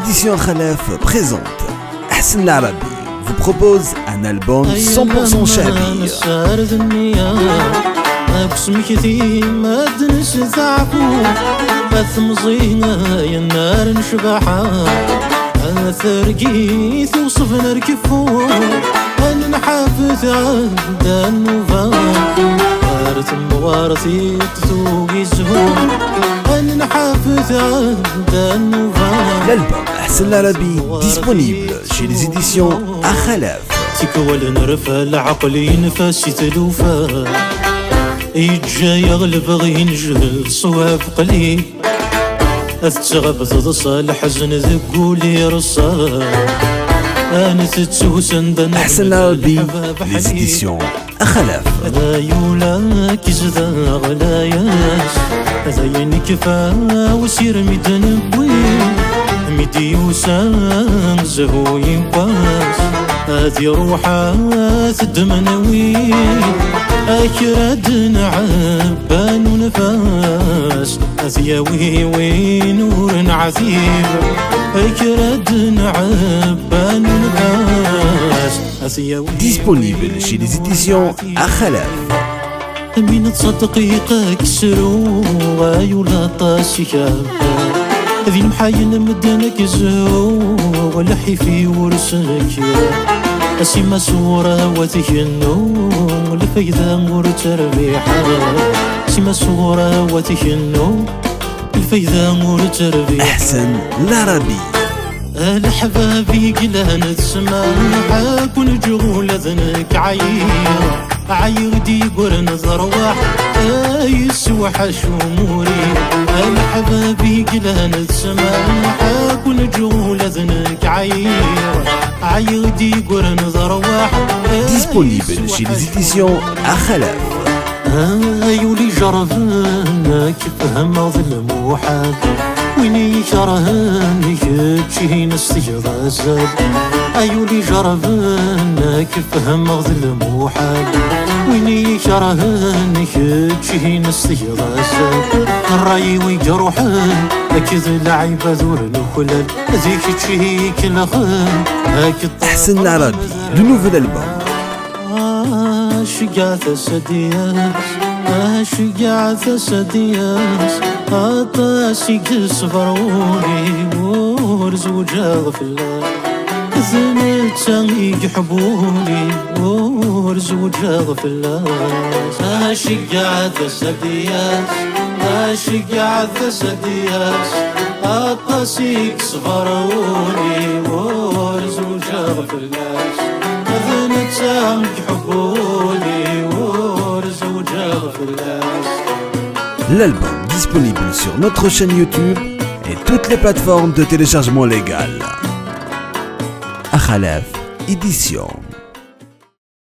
éditions Khalaf présente Ahsen L'Arabi vous propose un album 100% شعبي. باسمك ثيمة نستعفو أثمزينا يا النار نشبحها أثرقي توصف نركفو أنا نحافظ عبدا النوفا أرتم وارثي تثوقي الزهور أنا نحافظ عبدا النوفا. L'album Ahsen L'Arabi disponible chez les éditions Khalaf. تكوال نرفع العقلي نفاسي تلوفا يتجا يغلب غي نجهل صواب قليل أتغب تضصى الحزن ذقولي رصا أنا تتسوسن دن Ahsen L'Arabi les éditions Khalaf. لا يولاك زدا غلاياس هذا ينكفى وسير ميدان بوين ميدي وسان زهو ينقاس هذي روحات الدمنوين أكراد نعبان ونفاس أثياوي ونور عذيب أكراد نعبان ونفاس أثياوي Disponible chez les éditions Khalaf. من تصدقي كسرو ويولا طاسي كابا ذي المحاين مدنك زهو والحي في ورسك أسيما صورة وتهنو الفايدة مرتربيحة أسيما صورة وتهنو الفايدة مرتربيحة. Ahsen L'Arabi الحبابي قلان تسمعها كون جغول ذنك عير دي قرن ذروح يسوح شموري الحبابي قلان تسمعها كون جغول ذنك عير دي قرن ذروح. disponible chez les éditions Khalaf. يولي جربنا كيفهم ظلم وحد ويني كرهني كتشي نستيغ زاد أيولي جربنا كيفهم ظلم وحد ويني كرهني كتشي نستيغ زاد الراي ويجروحن أكيد العيبة ذور الخلل ذيك تشي كلخن Ahsen L'Arabi, le nouvel album. شقاث سدياس شقاث سدياس أطاسي كسفروني ورزوجا غفلا ذنت يحبوني ورزوجا غفلا شقاث سدياس شقاث سدياس أطاسي كسفروني ورزوجا غفلا L'album disponible sur notre chaîne YouTube et toutes les plateformes de téléchargement légal. Khalaf Édition.